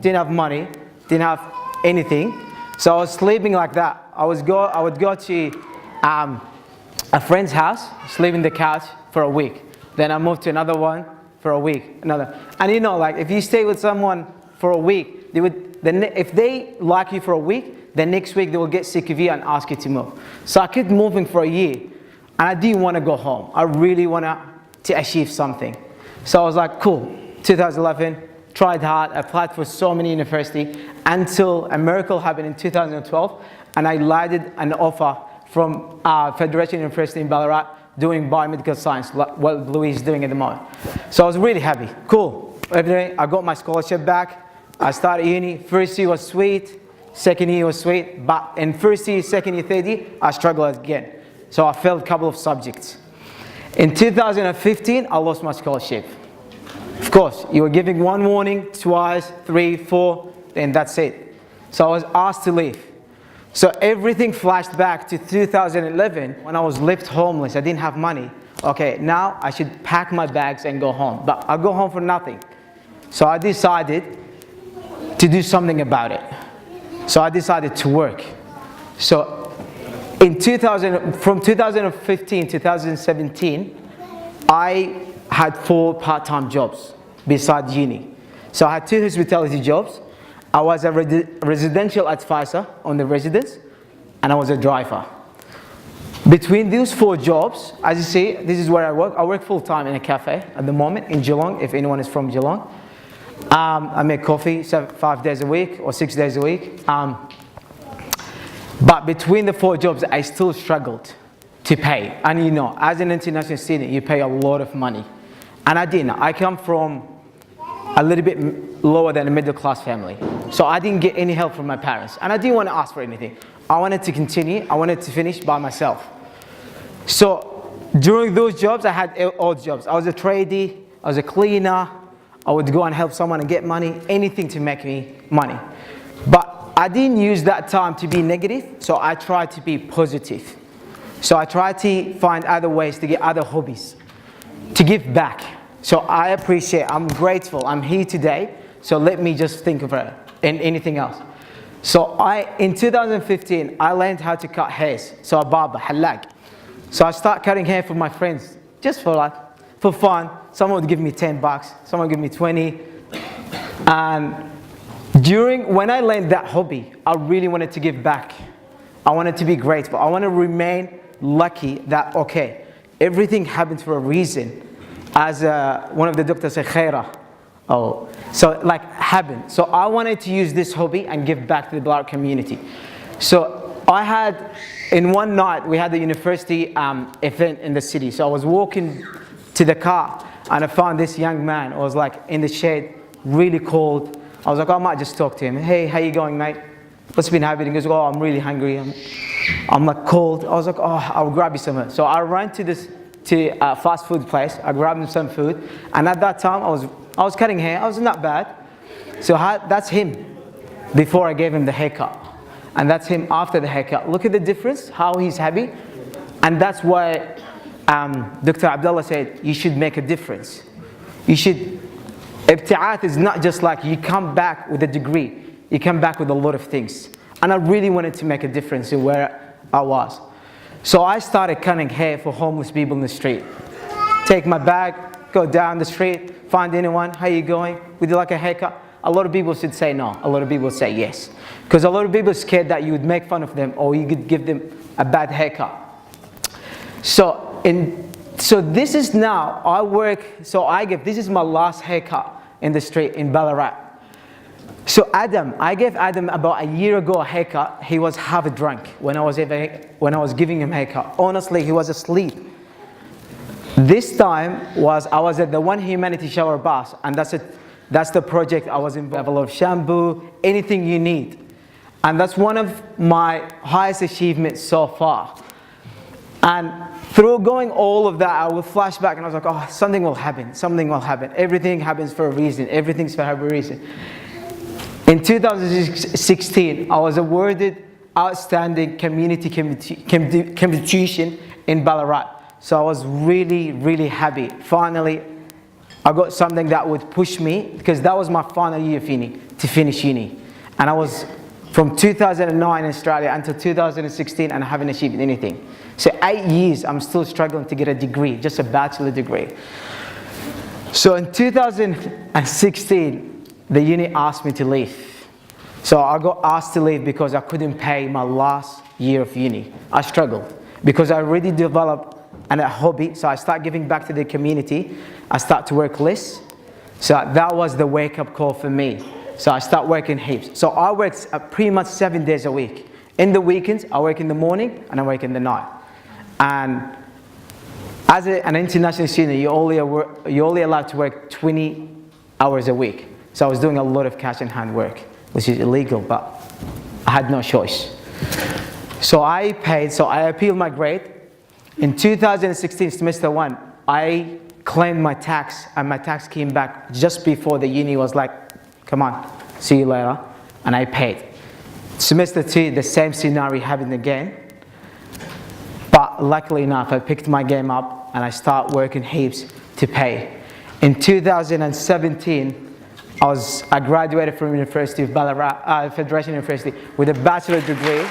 didn't have money, didn't have anything. So I was sleeping like that. I would go to a friend's house, sleep in the couch for a week. Then I moved to another one for a week, another. And you know, like if you stay with someone for a week, if they like you for a week, the next week they will get sick of you and ask you to move. So I kept moving for a year, and I didn't want to go home. I really wanted to achieve something. So I was like, cool, 2011, tried hard, applied for so many universities, until a miracle happened in 2012, and I landed an offer from Federation University in Ballarat, doing biomedical science, like what Louis is doing at the moment. So I was really happy. Cool. Every I got my scholarship back. I started uni. First year was sweet. Second year was sweet. But in first year, second year, third year, I struggled again. So I failed a couple of subjects. In 2015, I lost my scholarship. Of course, you were giving one warning, twice, 3, 4, then that's it. So I was asked to leave. So everything flashed back to 2011 when I was left homeless. I didn't have money. Okay, now I should pack my bags and go home. But I'll go home for nothing. So I decided to do something about it. So I decided to work. So from 2015 to 2017, I had 4 part-time jobs besides uni. So I had 2 hospitality jobs. I was a residential advisor on the residence, and I was a driver. Between these 4 jobs, as you see, this is where I work. I work full-time in a cafe at the moment in Geelong, if anyone is from Geelong. I make coffee 5 days a week or 6 days a week. But between the 4 jobs, I still struggled to pay. And you know, as an international student, you pay a lot of money. And I didn't. I come from a little bit lower than a middle class family. So I didn't get any help from my parents. And I didn't want to ask for anything. I wanted to continue. I wanted to finish by myself. So during those jobs, I had odd jobs. I was a tradie. I was a cleaner. I would go and help someone and get money. Anything to make me money. But I didn't use that time to be negative. So I tried to be positive. So I tried to find other ways to get other hobbies, to give back. So I appreciate, I'm grateful, I'm here today. So let me just think of it and anything else. So in 2015, I learned how to cut hairs. So a barber, halak. So I start cutting hair for my friends, just for fun. Someone would give me 10 bucks, someone would give me 20. And when I learned that hobby, I really wanted to give back. I wanted to be grateful. I want to remain lucky that, okay, everything happens for a reason. As one of the doctors said, khaira. Oh, so like happen. So I wanted to use this hobby and give back to the Black community. So I had, in one night, we had the university event in the city. So I was walking to the car and I found this young man. I was like in the shade, really cold. I was like, I might just talk to him. Hey, how you going, mate? What's been happening? He goes, oh, I'm really hungry. I'm like cold. I was like, oh, I'll grab you something. So I ran to a fast food place. I grabbed him some food. And at that time, I was cutting hair. I was not bad. So that's him before I gave him the haircut. And that's him after the haircut. Look at the difference, how he's happy. And that's why Dr. Abdullah said, you should make a difference. You should, ibti'ath is not just like you come back with a degree. You come back with a lot of things. And I really wanted to make a difference in where I was. So I started cutting hair for homeless people in the street. Take my bag, go down the street, find anyone, how you going? Would you like a haircut? A lot of people should say no. A lot of people say yes. Because a lot of people are scared that you would make fun of them or you could give them a bad haircut. So this is now, this is my last haircut in the street in Ballarat. So I gave Adam about a year ago a haircut. He was half drunk when I was giving him a haircut. Honestly, he was asleep. This time I was at the One Humanity shower bath, and that's the project I was involved. A lot of shampoo, anything you need. And that's one of my highest achievements so far. And through going all of that, I would flash back and I was like, oh, something will happen, something will happen. Everything happens for a reason, everything's for a reason. In 2016, I was awarded Outstanding Community Competition in Ballarat. So I was really, really happy. Finally, I got something that would push me, because that was my final year of uni, to finish uni. And I was from 2009 in Australia until 2016 and I haven't achieved anything. So 8 years, I'm still struggling to get a degree, just a bachelor degree. So in 2016, the uni asked me to leave. So I got asked to leave because I couldn't pay my last year of uni. I struggled because I already developed a hobby, so I started giving back to the community. I started to work less. So that was the wake-up call for me. So I started working heaps. So I worked pretty much 7 days a week. In the weekends, I work in the morning and I work in the night. And as an international student, you're only allowed to work 20 hours a week. So I was doing a lot of cash in hand work, which is illegal, but I had no choice. So I appealed my grade. In 2016, semester 1, I claimed my tax, and my tax came back just before the uni was like, come on, see you later, and I paid. Semester 2, the same scenario happened again, but luckily enough, I picked my game up and I started working heaps to pay. In 2017, I graduated from University of Ballarat, Federation University, with a bachelor degree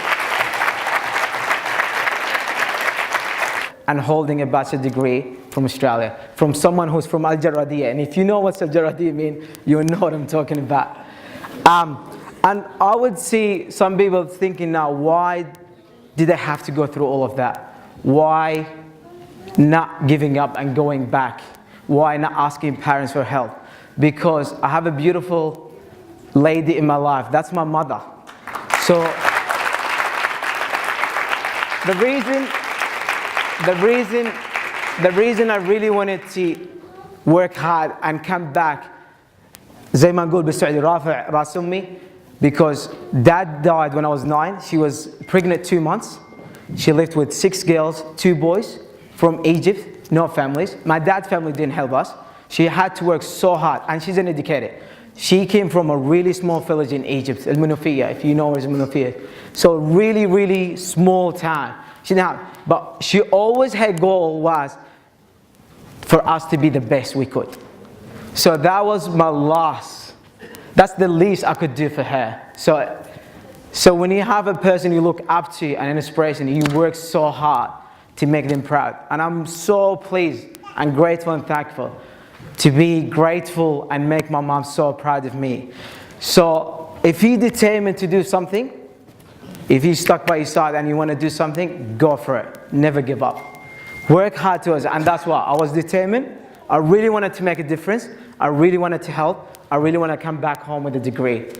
and holding a bachelor degree from Australia, from someone who's from Al Jarrahiyya. And if you know what Al Jarrahiyya means, you know what I'm talking about. And I would see some people thinking now, why did they have to go through all of that? Why not giving up and going back? Why not asking parents for help? Because I have a beautiful lady in my life. That's my mother. So the reason I really wanted to work hard and come back, زي ما نقول بالسعودي رافع راس أمي, because dad died when I was 9. She was pregnant 2 months. She lived with 6 girls, 2 boys from Egypt, no families. My dad's family didn't help us. She had to work so hard, and she's an educator. She came from a really small village in Egypt, Al Munufiyya, if you know where Al Munufiyya. So really, really small town. She didn't have, but she always her goal was for us to be the best we could. So that was my loss. That's the least I could do for her. So when you have a person you look up to and an inspiration, you work so hard to make them proud. And I'm so pleased and grateful and thankful to be grateful and make my mom so proud of me. So if you're determined to do something, if you're stuck by your side and you want to do something, go for it. Never give up. Work hard towards it. And that's why I was determined. I really wanted to make a difference. I really wanted to help. I really want to come back home with a degree.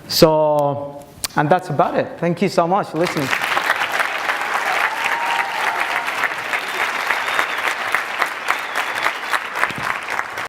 So, and that's about it. Thank you so much for listening.